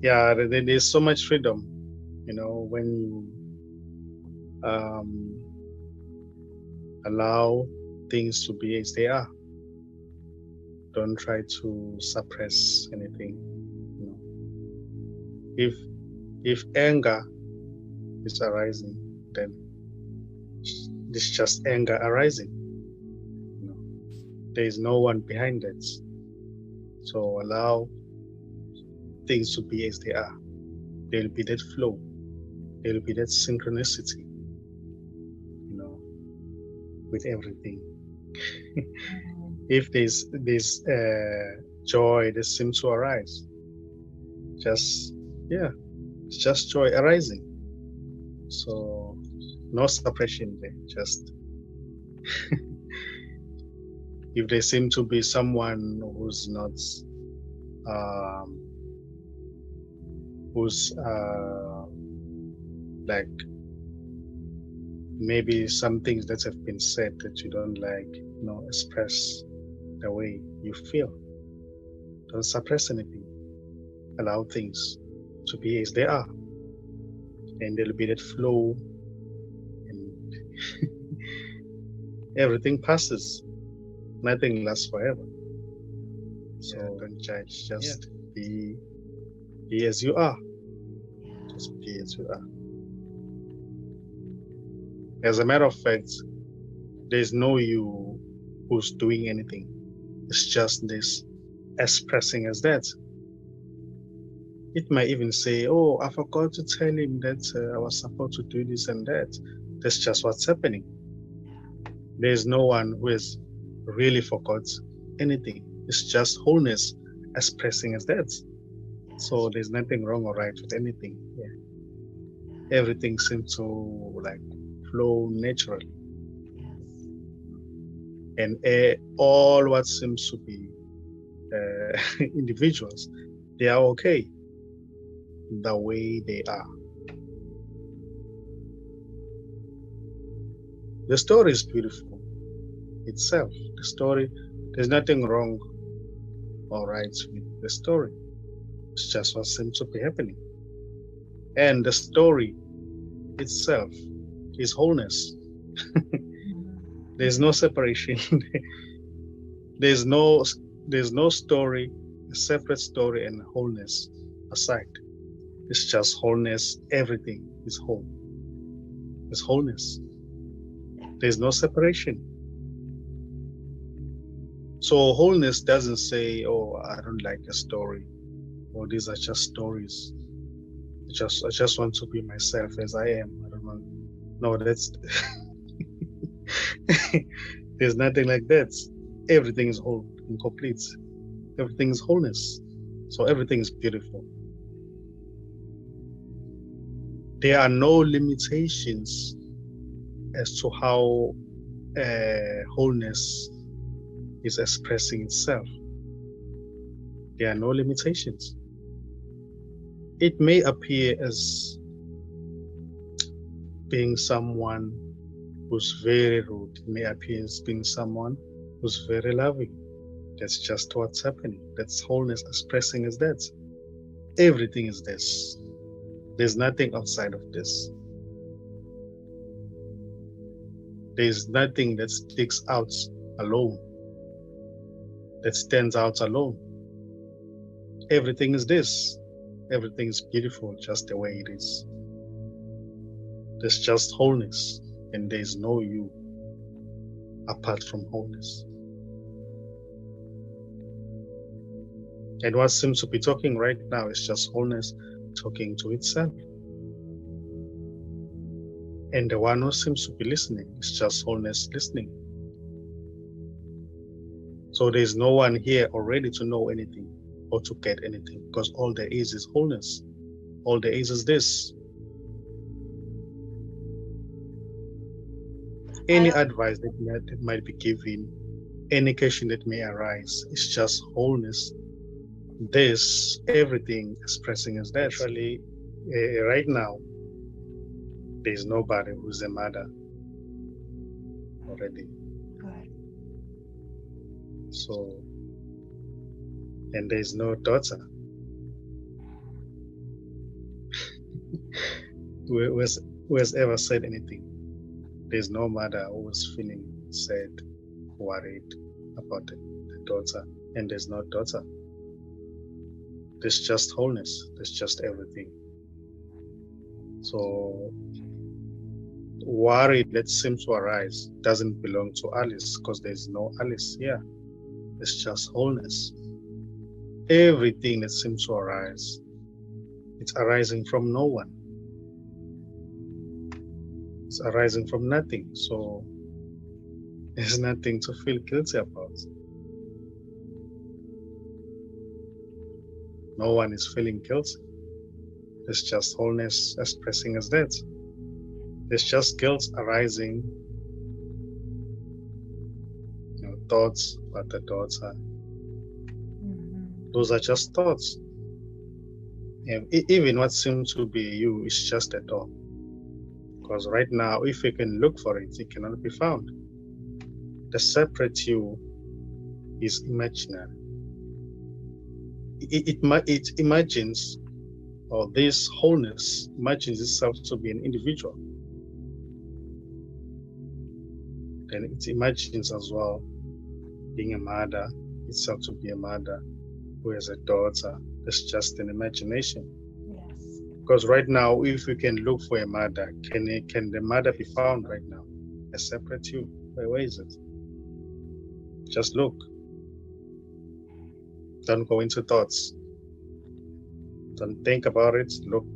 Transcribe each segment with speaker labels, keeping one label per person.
Speaker 1: Yeah, there's so much freedom, when you allow things to be as they are. Don't try to suppress anything. If anger is arising, then it's just anger arising. There is no one behind it. So allow things to be as they are. There will be that flow. There will be that synchronicity, with everything. If there's joy that seems to arise, it's just joy arising. So no suppression there. Just if there seem to be someone who's not, who's like maybe some things that have been said that you don't like, express the way you feel. Don't suppress anything. Allow things to be as they are. And there'll be that flow, and everything passes. Nothing lasts forever. So don't judge, just be as you are. Just be as you are. As a matter of fact, there's no you who's doing anything. It's just this expressing as that. It might even say, oh, I forgot to tell him that I was supposed to do this and that. That's just what's happening. There's no one who has really forgot anything. It's just wholeness expressing as that. So there's nothing wrong or right with anything. Yeah. Everything seems to flow naturally. And all what seems to be individuals, they are okay the way they are. The story is beautiful itself. The story, there's nothing wrong or right with the story. It's just what seems to be happening. And the story itself is wholeness. There's no separation. there's no story, a separate story and wholeness aside. It's just wholeness. Everything is whole. It's wholeness. There's no separation. So wholeness doesn't say, oh, I don't like a story, or these are just stories. I just want to be myself as I am. I don't want. No, that's there's nothing like that. Everything is whole and complete. Everything is wholeness. So everything is beautiful. There are no limitations as to how wholeness is expressing itself. There are no limitations. It may appear as being someone who's very rude. It may appear as being someone who's very loving. That's just what's happening. That's wholeness expressing as that. Everything is this. There's nothing outside of this. There's nothing that sticks out alone, that stands out alone. Everything is this. Everything is beautiful just the way it is. There's just wholeness, and there's no you apart from wholeness. And what seems to be talking right now is just wholeness talking to itself. And the one who seems to be listening is just wholeness listening. So there's no one here already to know anything or to get anything, because all there is wholeness. All there is this. Any advice that might be given, any question that may arise, it's just wholeness. This, everything expressing as that. Actually, right now, there's nobody who's a mother already.
Speaker 2: Good.
Speaker 1: So, and there's no daughter. who has ever said anything? There's no mother who was feeling sad, worried about the daughter, and there's no daughter. There's just wholeness. There's just everything. So worry that seems to arise doesn't belong to Alice because there's no Alice here. It's just wholeness. Everything that seems to arise, it's arising from no one. It's arising from nothing. So there's nothing to feel guilty about. No one is feeling guilty. It's just wholeness expressing as that. There's just guilt arising, thoughts about the daughter. Those are just thoughts. And even what seems to be you is just a thought. Because right now, if you can look for it, it cannot be found. The separate you is imaginary. It imagines, or this wholeness imagines itself to be an individual. Then it imagines as well being a mother, itself to be a mother who has a daughter. That's just an imagination.
Speaker 2: Yes.
Speaker 1: Because right now, if you can look for a mother, can the mother be found right now? A separate you. Where is it? Just look. Don't go into thoughts. Don't think about it. Look.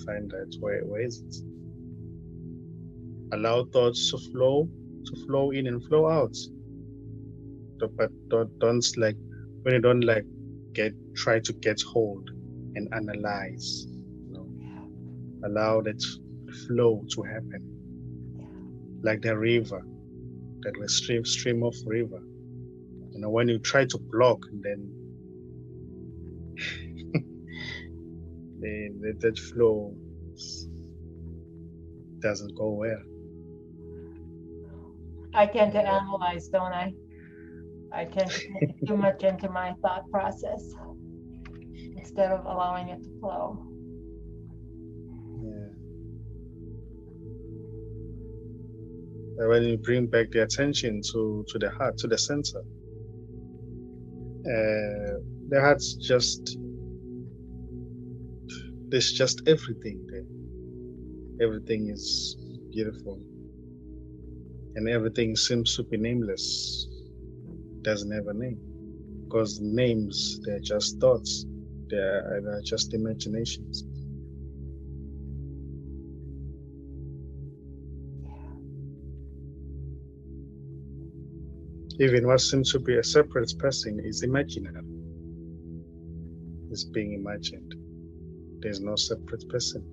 Speaker 1: Find that. Where is it? Allow thoughts to flow in and flow out. But don't like, when you don't like try to get hold and analyze. Allow that flow to happen. Like the river, that will stream of river. When you try to block, then that flow doesn't go well.
Speaker 2: I tend to analyze, don't I? I tend to take too much into my thought process instead of allowing it to flow.
Speaker 1: Yeah. And when you bring back the attention to the heart, to the center, the heart's just, there's just everything there. Everything is beautiful. And everything seems to be nameless. Doesn't have a name. Because names, they're just thoughts. They're just imaginations. Even what seems to be a separate person is imaginary. It's being imagined. There's no separate person.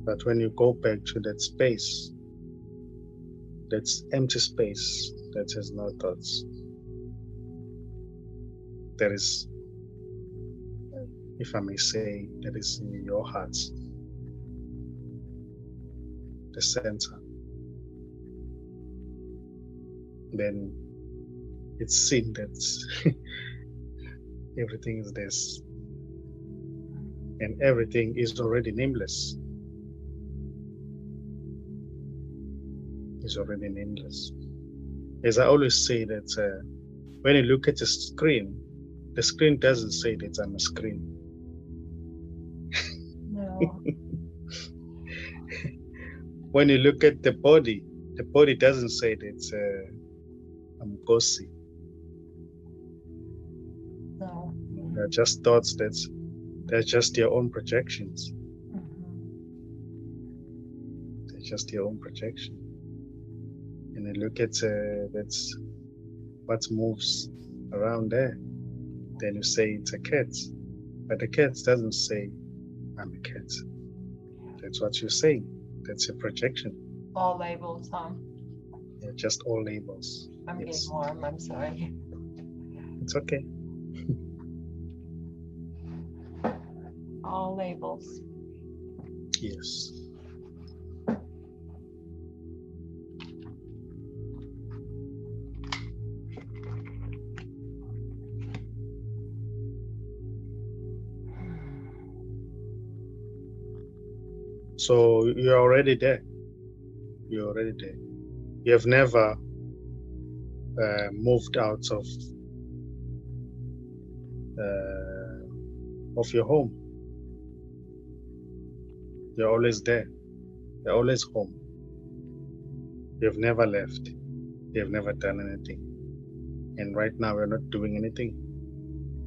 Speaker 1: But when you go back to that space, that's empty space that has no thoughts, there is, if I may say, that is in your heart, the center. Then it's seen that everything is this, and everything is already nameless. Is already nameless. As I always say that when you look at the screen doesn't say that it's on a screen.
Speaker 2: No.
Speaker 1: When you look at the body doesn't say that it's Nkosi.
Speaker 2: No.
Speaker 1: They're just thoughts, they're just your own projections. They're just your own projection. And you look at that's what moves around there. Then you say it's a cat. But the cat doesn't say, I'm a cat. That's what you're saying. That's a projection.
Speaker 2: All labels, huh?
Speaker 1: Yeah, just all labels.
Speaker 2: I'm getting warm, I'm sorry.
Speaker 1: It's okay.
Speaker 2: All labels.
Speaker 1: Yes. So you're already there. You're already there. You have never moved out of your home. You're always there. You're always home. You've never left. You've never done anything. And right now we're not doing anything.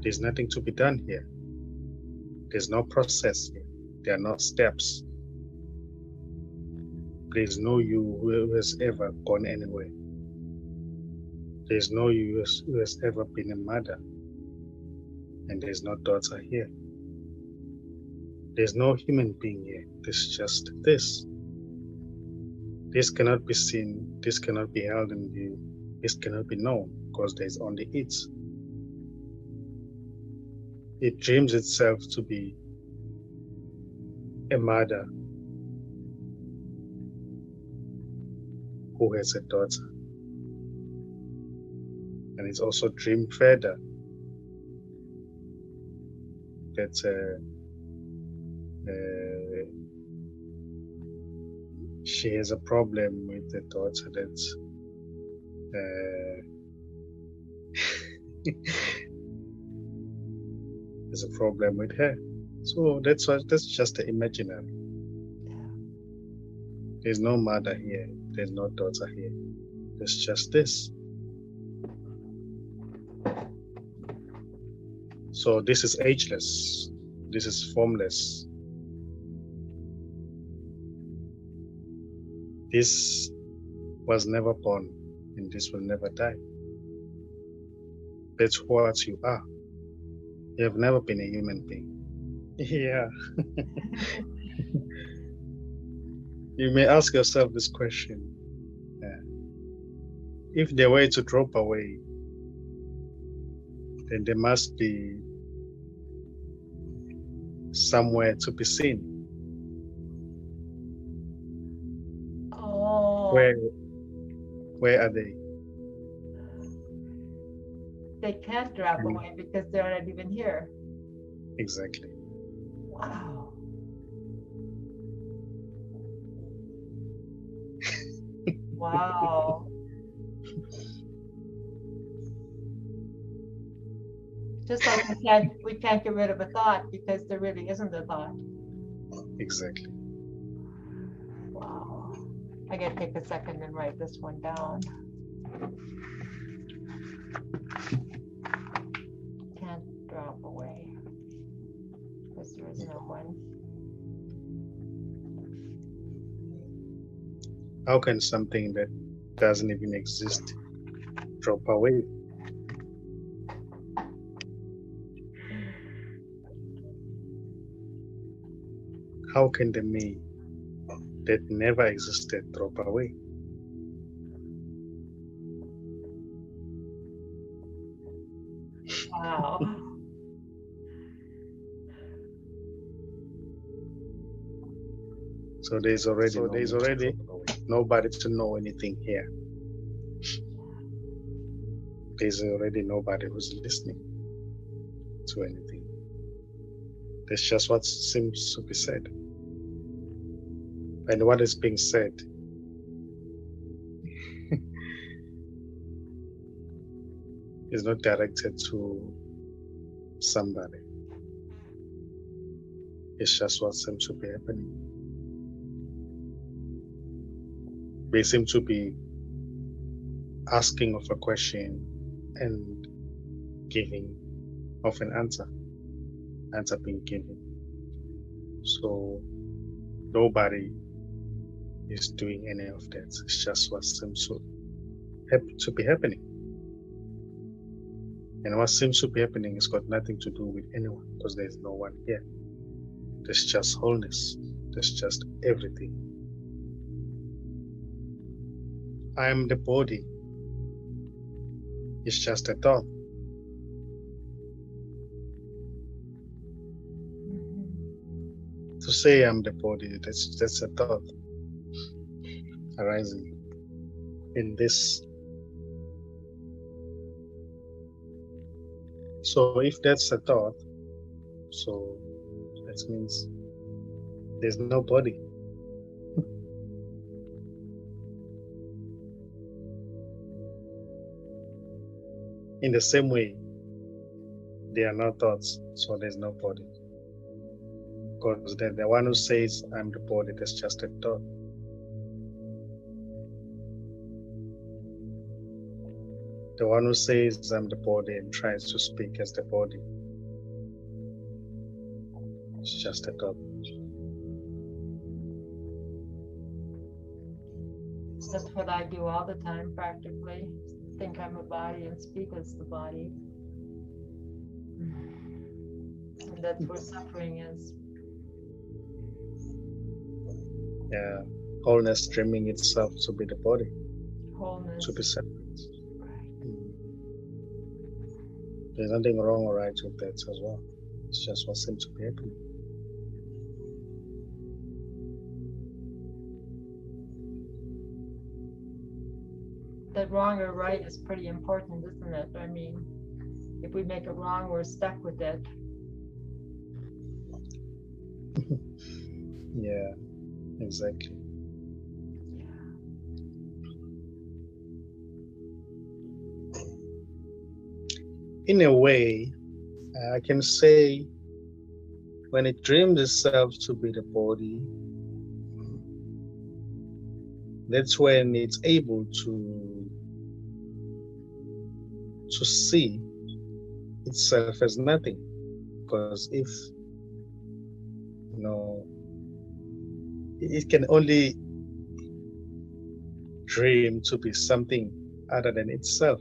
Speaker 1: There's nothing to be done here. There's no process here. There are no steps. There's no you who has ever gone anywhere. There's no you who has ever been a mother. And there's no daughter here. There's no human being here. There's just this. This cannot be seen. This cannot be held in view. This cannot be known because there's only it. It dreams itself to be a mother who has a daughter. And it's also dreamed further that she has a problem with the daughter that's there's a problem with her. So that's just the imaginary. There's no mother here. There's no daughter here. There's just this. So this is ageless. This is formless. This was never born, and this will never die. That's what you are. You have never been a human being. Yeah. You may ask yourself this question. If they were to drop away, then there must be somewhere to be seen.
Speaker 2: Oh.
Speaker 1: Where are they?
Speaker 2: They can't drop away because they're not even here.
Speaker 1: Exactly.
Speaker 2: Wow. Wow. Just like we can't get rid of a thought because there really isn't a thought.
Speaker 1: Exactly.
Speaker 2: Wow. I gotta take a second and write this one down. Can't drop away because there is no one.
Speaker 1: How can something that doesn't even exist drop away? How can the me that never existed drop away?
Speaker 2: Wow.
Speaker 1: So there's already nobody to know anything here. There's already nobody who's listening to anything. That's just what seems to be said. And what is being said is not directed to somebody. It's just what seems to be happening. They seem to be asking of a question and giving of an answer being given. So nobody is doing any of that. It's just what seems to be happening. And what seems to be happening has got nothing to do with anyone because there's no one here. There's just wholeness. There's just everything. I am the body. It's just a thought. To say I'm the body, that's a thought arising in this. So if that's a thought, so that means there's no body. In the same way, there are no thoughts, so there's no body. Because the one who says, I'm the body, that's just a thought. The one who says, I'm the body, and tries to speak as the body, it's just a thought.
Speaker 2: That's what I do all the time, practically. Think I'm a body and speak as the body. And that's where suffering is.
Speaker 1: Yeah, wholeness dreaming itself to be the body,
Speaker 2: Wholeness.
Speaker 1: to be separate.
Speaker 2: Right.
Speaker 1: There's nothing wrong or right with that as well. It's just what seems to be happening.
Speaker 2: That wrong or right is pretty important, isn't it? I mean, if we make it wrong, we're stuck with it.
Speaker 1: Yeah, exactly. In a way, I can say when it dreams itself to be the body, that's when it's able to see itself as nothing. Because if, it can only dream to be something other than itself,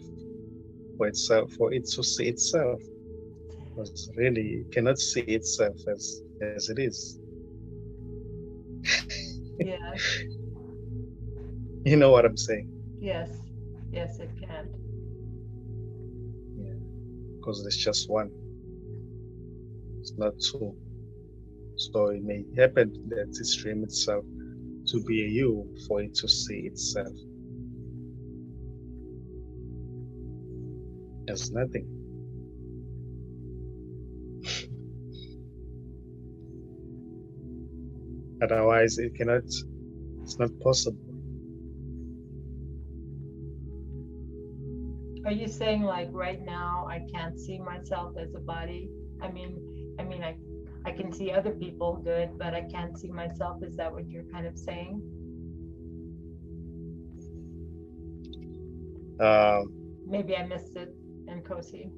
Speaker 1: for it to see itself. Because really, it cannot see itself as it is.
Speaker 2: Yes.
Speaker 1: You know what I'm saying?
Speaker 2: Yes. Yes, it can.
Speaker 1: Yeah. Because there's just one. It's not two. So it may happen that it's dream itself to be a you for it to see itself as nothing. Otherwise, it's not possible.
Speaker 2: Are you saying like right now I can't see myself as a body? I mean I can see other people good, but I can't see myself. Is that what you're kind of saying? Maybe I missed it, Nkosi.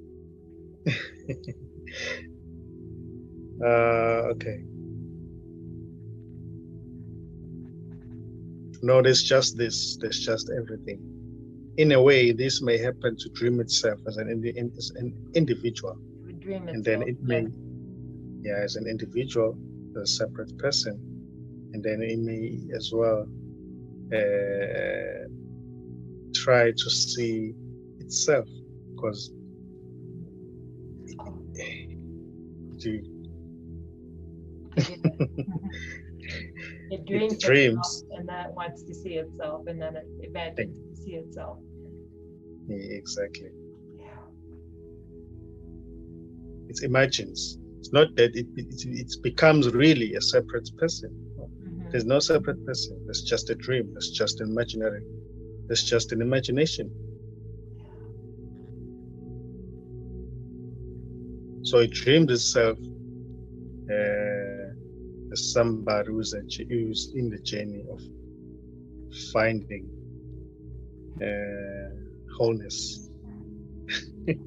Speaker 1: Okay. No, there's just this. There's just everything. In a way, this may happen to dream itself as an individual,
Speaker 2: Dream
Speaker 1: and then
Speaker 2: itself,
Speaker 1: it may, as an individual, a separate person, and then it may as well try to see itself, because
Speaker 2: it dreams
Speaker 1: itself,
Speaker 2: and then it wants to see itself, and then it imagines to see itself.
Speaker 1: Exactly.
Speaker 2: Yeah.
Speaker 1: It imagines. It's not that it becomes really a separate person.
Speaker 2: Mm-hmm.
Speaker 1: There's no separate person. There's just a dream. There's just an imaginary. There's just an imagination. So it dreamed itself as somebody who's in the journey of finding wholeness.
Speaker 2: Yes.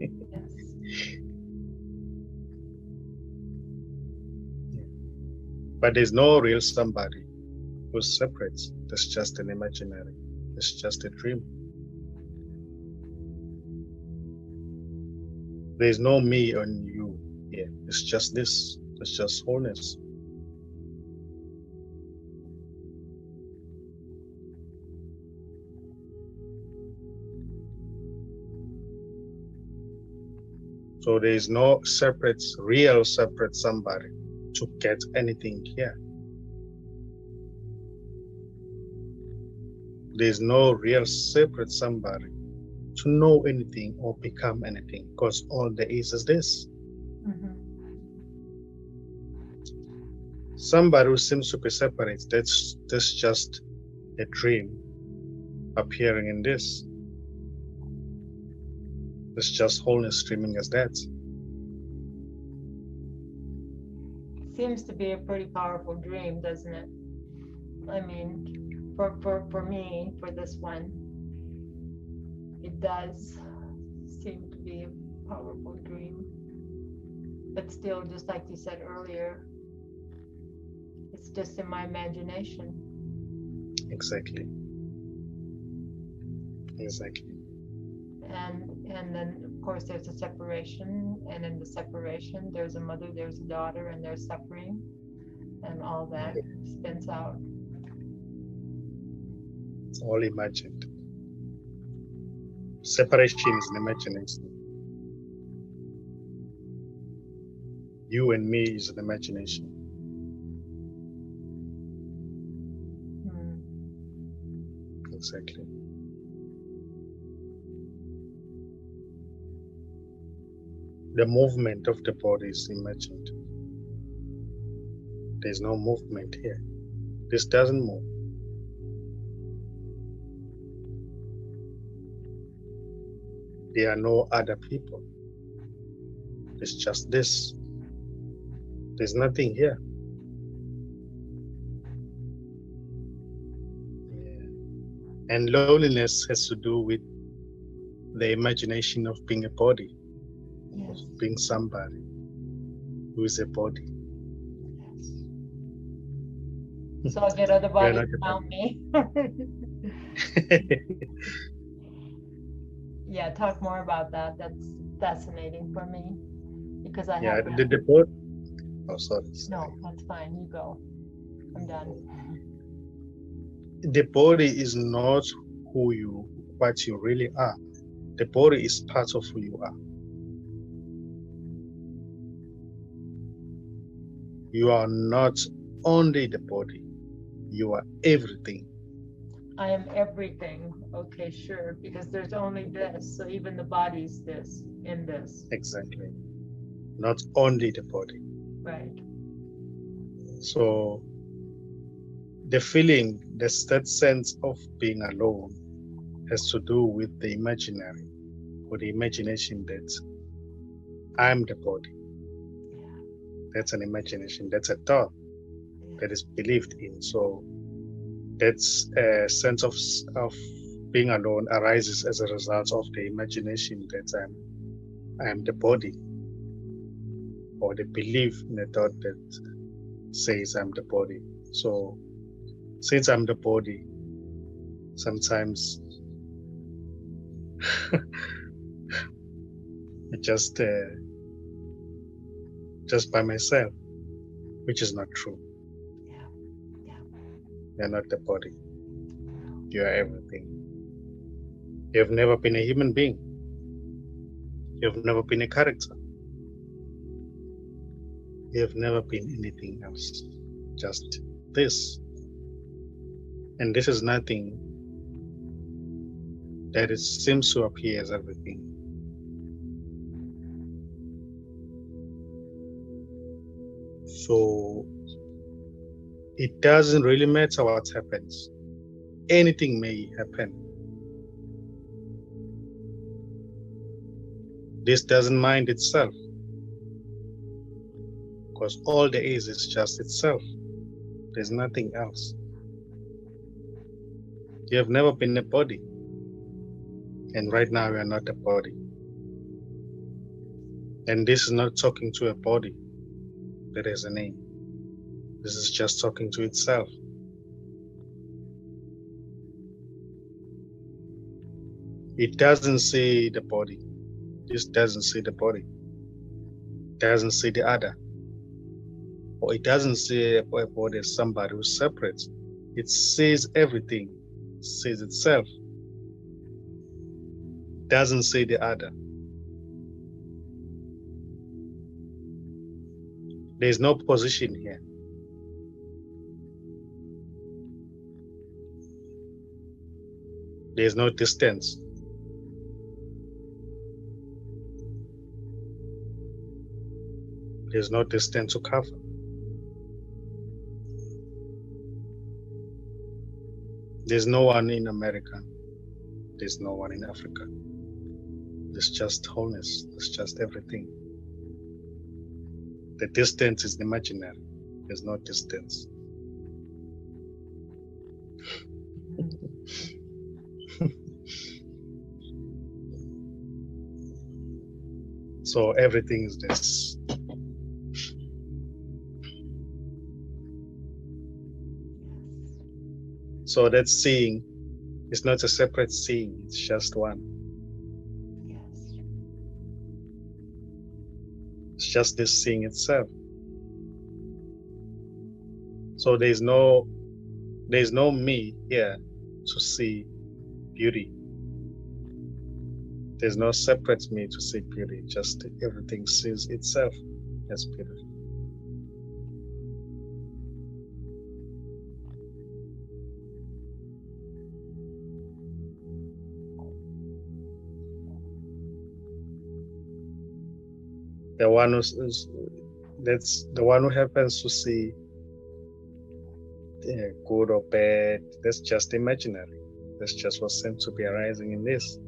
Speaker 1: But there's no real somebody who's separate. That's just an imaginary. It's just a dream. There's no me on you here. It's just this. It's just wholeness. So there is no real separate somebody to get anything here. There's no real separate somebody to know anything or become anything, because all there is this.
Speaker 2: Mm-hmm.
Speaker 1: Somebody who seems to be separate, that's just a dream appearing in this. It's just wholeness streaming as that.
Speaker 2: Seems to be a pretty powerful dream, doesn't it? I mean, for me, for this one, it does seem to be a powerful dream. But still, just like you said earlier, it's just in my imagination.
Speaker 1: Exactly. Exactly.
Speaker 2: And then of course there's a separation, and in the separation there's a mother, there's a daughter, and there's suffering, and all that spins out.
Speaker 1: It's all imagined. Separation is an imagination. You and me is an imagination. Exactly. The movement of the body is imagined. There's no movement here. This doesn't move. There are no other people. It's just this. There's nothing here. Yeah. And loneliness has to do with the imagination of being a body,
Speaker 2: Yes.
Speaker 1: of being somebody who is a body.
Speaker 2: So I'll get other bodies around me. Yeah, talk more about that. That's fascinating for me, because I have.
Speaker 1: The body. Oh, sorry.
Speaker 2: No, that's fine. You go. I'm done.
Speaker 1: The body is not what you really are. The body is part of who you are. You are not only the body. You are everything.
Speaker 2: I am everything. Okay, sure. Because there's only this. So even the body's this in this.
Speaker 1: Exactly. Not only the body.
Speaker 2: Right.
Speaker 1: So the feeling, that sense of being alone has to do with the imaginary, or the imagination that I'm the body.
Speaker 2: Yeah.
Speaker 1: That's an imagination. That's a thought that is believed in. So that's a sense of being alone arises as a result of the imagination that I'm the body, or the belief in the thought that says I'm the body. So since I'm the body, sometimes just by myself, which is not true.
Speaker 2: Yeah. Yeah.
Speaker 1: You're not the body. You are everything. You've never been a human being. You've never been a character. You've never been anything else. Just this. And this is nothing that it seems to appear as everything. So it doesn't really matter what happens. Anything may happen. This doesn't mind itself, because all there is just itself. There's nothing else. You have never been a body, and right now you are not a body. And this is not talking to a body that has a name. This is just talking to itself. It doesn't say the body. This doesn't say the body. It doesn't say the other. Or it doesn't say a body as somebody who's separate. It says everything. It says itself. It doesn't say the other. There's no position here. There's no distance. There's no distance to cover. There's no one in America. There's no one in Africa. There's just wholeness. There's just everything. The distance is imaginary. There's no distance. So everything is this. So that seeing is not a separate seeing, it's just one.
Speaker 2: Yes.
Speaker 1: It's just this seeing itself. So there's no me here to see beauty. There's no separate me to see beauty, just everything sees itself as beauty. The one that's the one who happens to see good or bad, that's just imaginary. That's just what seems to be arising in this.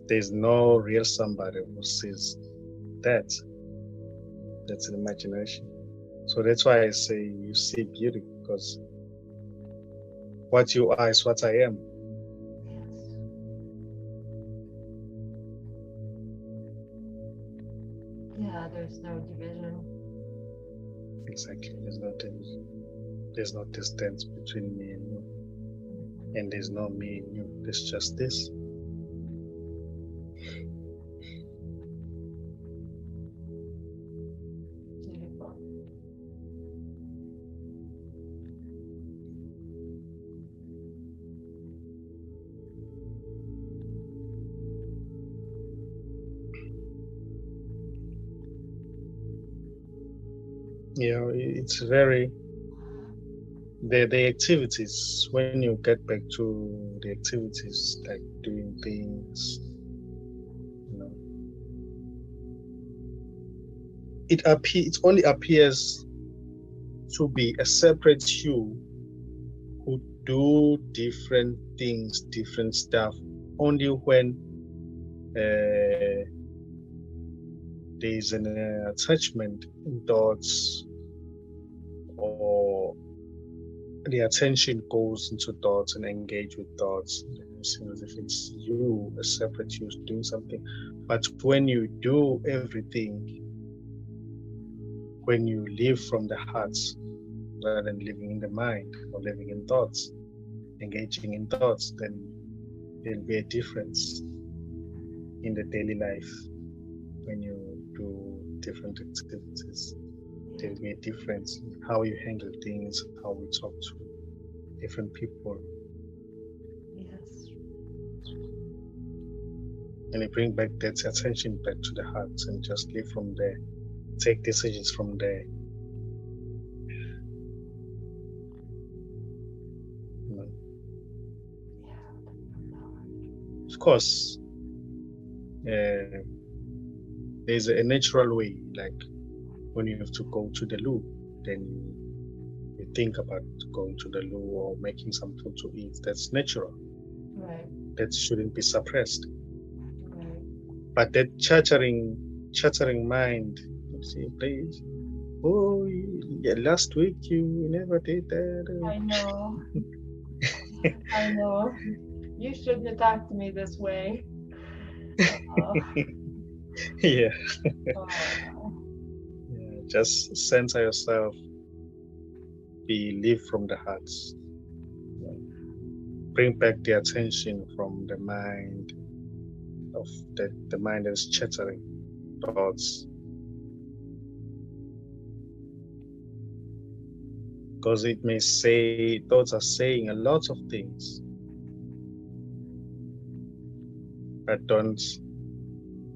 Speaker 1: There's no real somebody who sees that. That's an imagination. So that's why I say you see beauty, because what you are is what I am.
Speaker 2: Yes. Yeah, there's no division.
Speaker 1: Exactly. There's no division. There's no distance between me and you. And there's no me and you. There's just this.
Speaker 2: Beautiful.
Speaker 1: You know, it's very the activities, when you get back to the activities, like doing things, you know, it only appears to be a separate you who do different things, different stuff, only when there's an attachment in thoughts, or the attention goes into thoughts and engage with thoughts. It seems as if it's you, a separate you, doing something. But when you do everything, when you live from the heart rather than living in the mind or living in thoughts, engaging in thoughts, then there'll be a difference in the daily life. When you do different activities, there'll be a difference in how you handle things, how we talk to different people.
Speaker 2: Yes.
Speaker 1: And you bring back that attention back to the heart and just live from there. Take decisions from there. You know. Of course, there's a natural way, like when you have to go to the loo, then you think about going to the loo or making some food to eat. That's natural.
Speaker 2: Right.
Speaker 1: That shouldn't be suppressed.
Speaker 2: Right.
Speaker 1: But that chattering mind, see, please, oh, yeah, last week you never did that.
Speaker 2: I know. I know. You shouldn't have talked to me this way.
Speaker 1: Yeah.
Speaker 2: Oh.
Speaker 1: Yeah, just center yourself. Live from the heart. Bring back the attention from the mind of the mind that is chattering thoughts. Because it may say, thoughts are saying a lot of things, but don't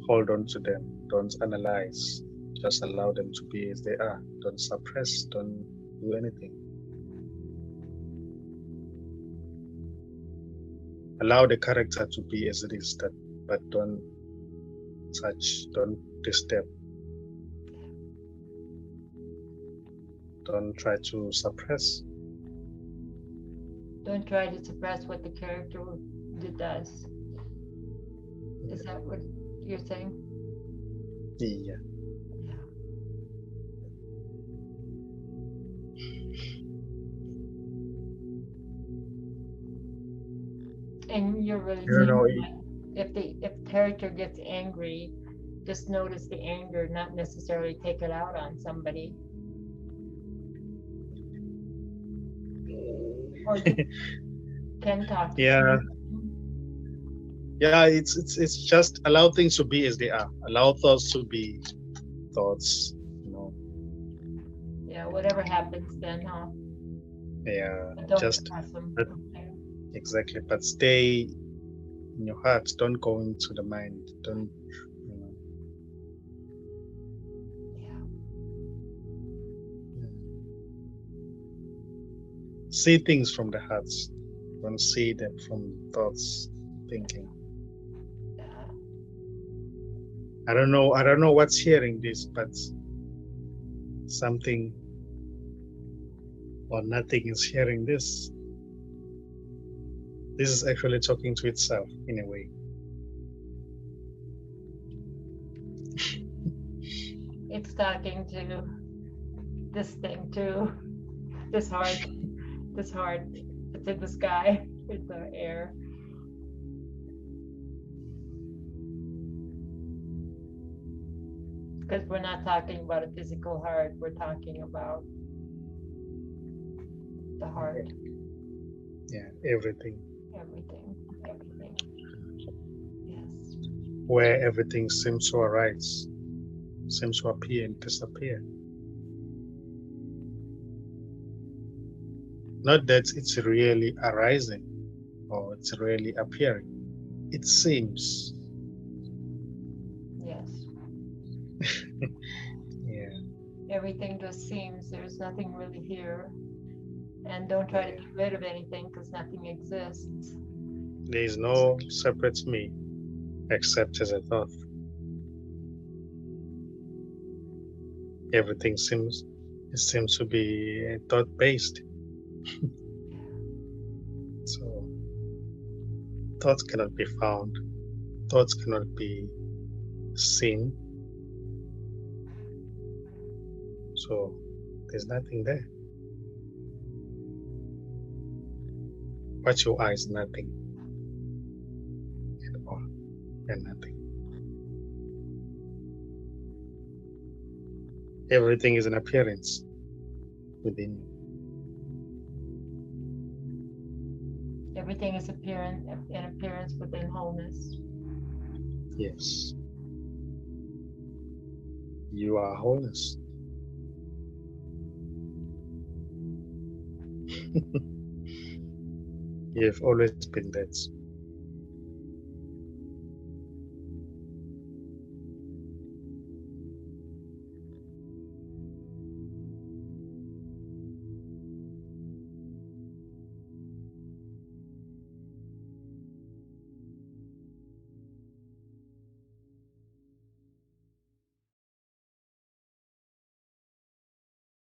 Speaker 1: hold on to them. Don't analyze. Just allow them to be as they are. Don't suppress. Don't do anything. Allow the character to be as it is, but don't touch, don't disturb. Don't try to suppress.
Speaker 2: Don't try to suppress what the character does. Is that what you're saying?
Speaker 1: Yeah.
Speaker 2: Yeah. And you're really
Speaker 1: I don't
Speaker 2: saying
Speaker 1: know.
Speaker 2: if character gets angry, just notice the anger, not necessarily take it out on somebody. Or you can talk.
Speaker 1: Yeah, yeah. It's just allow things to be as they are. Allow thoughts to be thoughts. You know.
Speaker 2: Yeah, whatever happens then, huh?
Speaker 1: Yeah.
Speaker 2: But don't
Speaker 1: Just
Speaker 2: suppress them.
Speaker 1: but
Speaker 2: Okay.
Speaker 1: exactly. But stay in your heart. Don't go into the mind. Don't. You know.
Speaker 2: Yeah.
Speaker 1: See things from the hearts. Don't see them from thoughts, thinking.
Speaker 2: Yeah.
Speaker 1: I don't know. I don't know what's hearing this, but something or nothing is hearing this. This is actually talking to itself in a way.
Speaker 2: It's talking to this thing too. This heart. This heart. It's in the sky. It's the air. Because we're not talking about a physical heart, we're talking about the heart.
Speaker 1: Yeah, everything.
Speaker 2: Everything. Everything. Yes.
Speaker 1: Where everything seems to arise, seems to appear and disappear. Not that it's really arising or it's really appearing. It seems.
Speaker 2: Yes.
Speaker 1: Yeah.
Speaker 2: Everything just seems there's nothing really here. And don't try to
Speaker 1: Yeah.
Speaker 2: get rid of anything because nothing exists.
Speaker 1: There is no separate me except as a thought. Everything seems to be thought based. So thoughts cannot be found. Thoughts cannot be seen. So there's nothing there. What you are is nothing at all. And nothing. Everything is an appearance within you.
Speaker 2: Everything is an appearance within wholeness.
Speaker 1: Yes. You are wholeness. You've always been that.